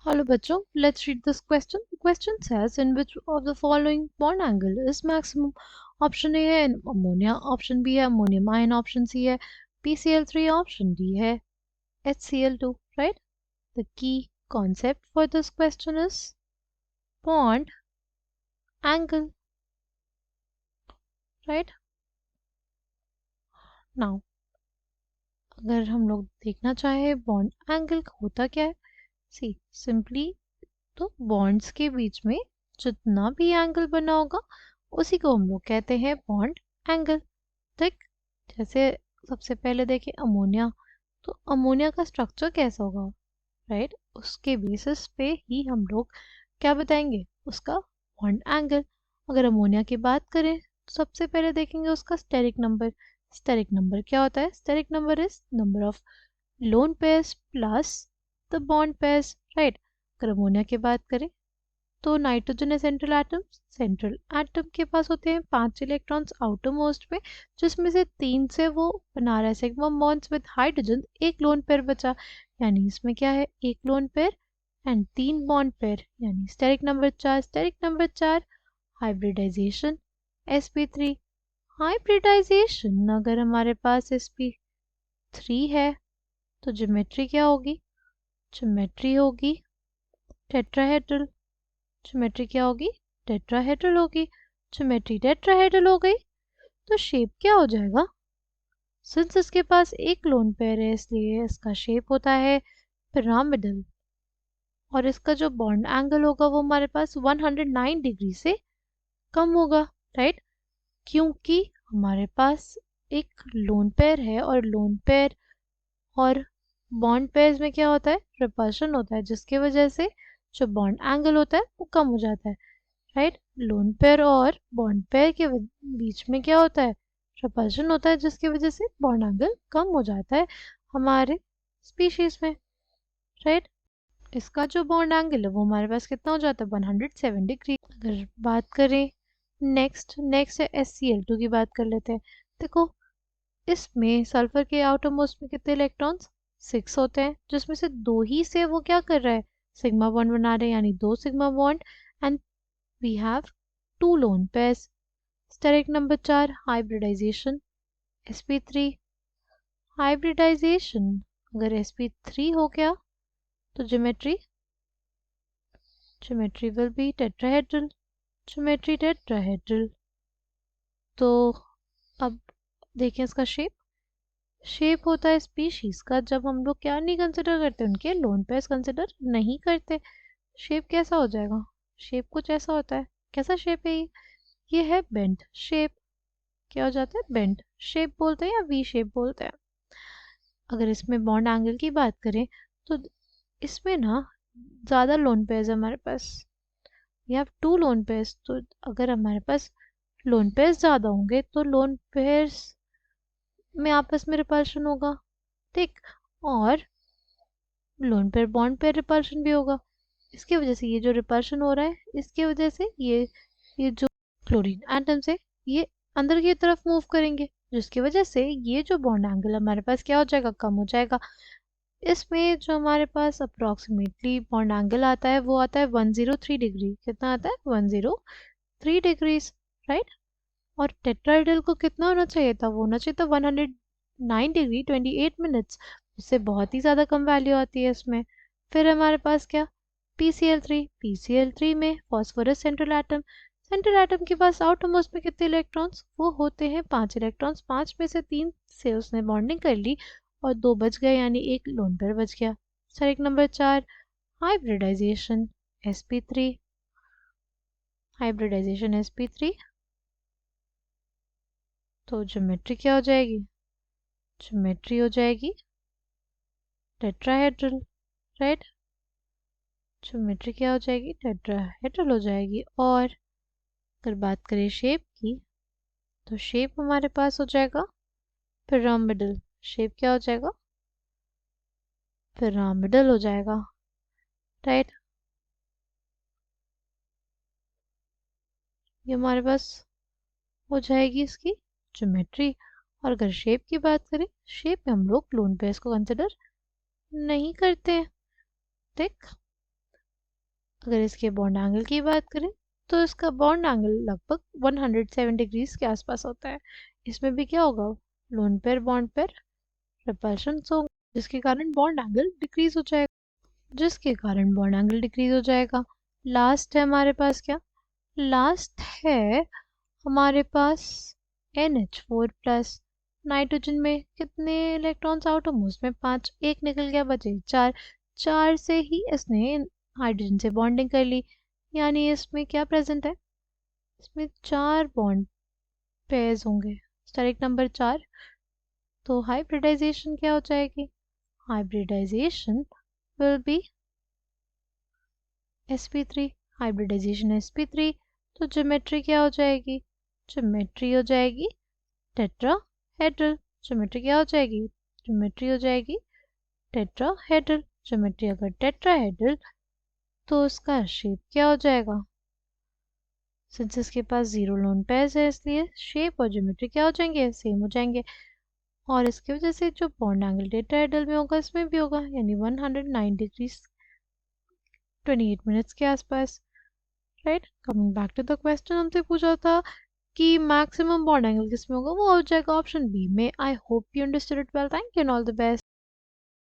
Hello बच्चों, let's read this question. The question says in which of the following bond angle is maximum? Option A है ammonia, option B है ammonium ion, option C है PCl3, option D है HCl2. Right? The key concept for this question is bond angle. Right? Now, अगर हम लोग देखना चाहे bond angle होता क्या है, सी सिंपली तो बॉन्ड्स के बीच में जितना भी एंगल बना होगा उसी को हम लोग कहते हैं बॉन्ड एंगल. ठीक, जैसे सबसे पहले देखें अमोनिया, तो अमोनिया का स्ट्रक्चर कैसा होगा, राइट? उसके बेसिस पे ही हम लोग क्या बताएंगे, उसका बॉन्ड एंगल. अगर अमोनिया की बात करें तो सबसे पहले देखेंगे उसका स्टेरिक नंबर. स्टेरिक नंबर क्या होता है? Steric number is number of lone pairs plus the bond pairs, right? अगर अमोनिया की बात करें तो नाइट्रोजन है सेंट्रल एटम. सेंट्रल एटम के पास होते हैं 5 इलेक्ट्रॉन्स आउटर मोस्ट में, जिसमें से 3 से वो बना रहा है सिग्मा बॉन्ड्स विद हाइड्रोजन. एक लोन पेयर बचा, यानी इसमें क्या है, एक lone pair and 3 bond pair, यानी steric number 4. Steric number 4 hybridisation sp3. Hybridisation अगर हमारे पास sp3 है तो ज्योमेट्री क्या होगी, ज्योमेट्री होगी टेट्राहेड्रल. ज्योमेट्री क्या होगी, टेट्राहेड्रल होगी. ज्योमेट्री टेट्राहेड्रल हो गई तो शेप क्या हो जाएगा, सिंस इसके पास एक लोन पेयर है इसलिए इसका शेप होता है पिरामिडल. और इसका जो बॉन्ड एंगल होगा वो हमारे पास 109 डिग्री से कम होगा, राइट? क्योंकि हमारे पास एक लोन पेयर है और लोन पेयर और बॉन्ड पेयर्स में क्या होता है, रिपल्शन होता है, जिसकी वजह से जो बॉन्ड एंगल होता है वो कम हो जाता है, राइट? लोन पेयर और बॉन्ड पेयर के बीच में क्या होता है, रिपल्शन होता है, जिसकी वजह से बॉन्ड एंगल कम हो जाता है हमारे स्पीशीज में, राइट? इसका जो बॉन्ड एंगल है वो हमारे पास कितना हो जाता है, 107 डिग्री. अगर बात करें नेक्स्ट है SCl2 की बात कर लेते हैं. देखो इसमें सल्फर के आउटर मोस्ट में कितने इलेक्ट्रॉन्स, 6 होते हैं, जिसमें से 2 ही से वो क्या कर रहा है, सिग्मा बॉन्ड बना रहे हैं, यानी 2 sigma bond and we have 2 lone pairs. Steric number 4 hybridisation sp3. Hybridisation अगर sp3 हो गया तो geometry will be tetrahedral. Geometry tetrahedral. तो अब देखें इसका शेप होता है स्पीशीज का जब हम लोग क्या नहीं कंसिडर करते, उनके लोन पेयर्स कंसिडर नहीं करते. शेप कैसा हो जाएगा, शेप कुछ ऐसा होता है. कैसा शेप है ये है बेंट शेप. क्या हो जाता है, बेंट शेप बोलते हैं या वी शेप बोलते हैं. अगर इसमें बॉन्ड एंगल की बात करें तो इसमें ना ज़्यादा लोन पेयर्स है हमारे पास, वी हैव 2 लोन पेयर्स. तो अगर हमारे पास लोन पेयर्स ज़्यादा होंगे तो लोन पेयर्स में आपस में रिपल्शन होगा, ठीक? और lone pair bond pair repulsion भी होगा. इसकी वजह से ये जो रिपल्शन हो रहा है, इसकी वजह से ये जो क्लोरीन एटम्स है ये अंदर की तरफ मूव करेंगे, जिसकी वजह से ये जो बॉन्ड एंगल हमारे पास क्या हो जाएगा, कम हो जाएगा. इसमें जो हमारे पास अप्रोक्सीमेटली बॉन्ड एंगल आता है वो आता है 103 डिग्री. कितना आता है, 103 डिग्रीज, राइट? और टेट्राहेड्रल को कितना होना चाहिए था, वो होना चाहिए था 109 डिग्री 28 मिनट्स. उससे बहुत ही ज़्यादा कम वैल्यू आती है इसमें. फिर हमारे पास क्या, PCl3 में फॉस्फोरस सेंट्रल एटम के पास आउटर मोस्ट में कितने इलेक्ट्रॉन्स, वो होते हैं 5 इलेक्ट्रॉन्स. 5 में से 3 से उसने बॉन्डिंग कर ली और 2 बच गए, यानी एक लोन पेयर बच गया. Steric number 4 hybridisation sp3. Hybridisation sp3 तो ज्योमेट्री क्या हो जाएगी, ज्योमेट्री हो जाएगी टेट्राहेड्रल, राइट? ज्योमेट्री क्या हो जाएगी, टेट्राहेड्रल हो जाएगी. और अगर बात करें शेप की तो शेप हमारे पास हो जाएगा पिरामिडल. शेप क्या हो जाएगा, पिरामिडल हो जाएगा, राइट? ये हमारे पास हो जाएगी इसकी ज्योमेट्री. और अगर शेप की बात करें, शेप में हम लोग लोन पेयर्स को कंसिडर नहीं करते हैं, ठीक? अगर इसके बॉन्ड एंगल की बात करें तो इसका बॉन्ड एंगल लगभग 107 डिग्रीज के आसपास होता है। इसमें भी क्या होगा, lone pair bond pair repulsion होगा, जिसके कारण बॉन्ड एंगल डिक्रीज हो जाएगा, लास्ट है हमारे पास क्या, लास्ट है हमारे पास NH4 प्लस। नाइट्रोजन में कितने इलेक्ट्रॉन्स आउट, हम उसमें 5, एक निकल गया, बचे 4। 4 से ही इसने हाइड्रोजन से बॉन्डिंग कर ली, यानी इसमें क्या प्रेजेंट है, इसमें 4 बॉन्ड पेयर्स होंगे, डायरेक्ट नंबर 4। तो हाइब्रिडाइजेशन क्या हो जाएगी, hybridisation will be sp3, hybridisation sp3। तो ज्योमेट्री क्या हो जाएगी, ज्योमेट्री हो जाएगी टेट्राहेड्रल। ज्योमेट्री क्या हो जाएगी, ज्योमेट्री हो जाएगी टेट्राहेड्रल। ज्योमेट्री अगर टेट्राहेड्रल तो उसका शेप क्या हो जाएगा, सिंस इसके पास 0 लोन पेयर्स है इसलिए शेप और ज्योमेट्री क्या हो जाएंगे, सेम हो जाएंगे। और इसकी वजह से जो बॉन्ड एंगल टेट्राहेड्रल में होगा इसमें भी होगा, यानी 109 डिग्रीज 28 मिनट्स के आसपास। Right, coming back to the question, हमसे पूछा था कि मैक्सिमम बॉन्ड एंगल किस में होगा, वो हो जाएगा ऑप्शन बी में। I hope you understood it well, thank you and all the best.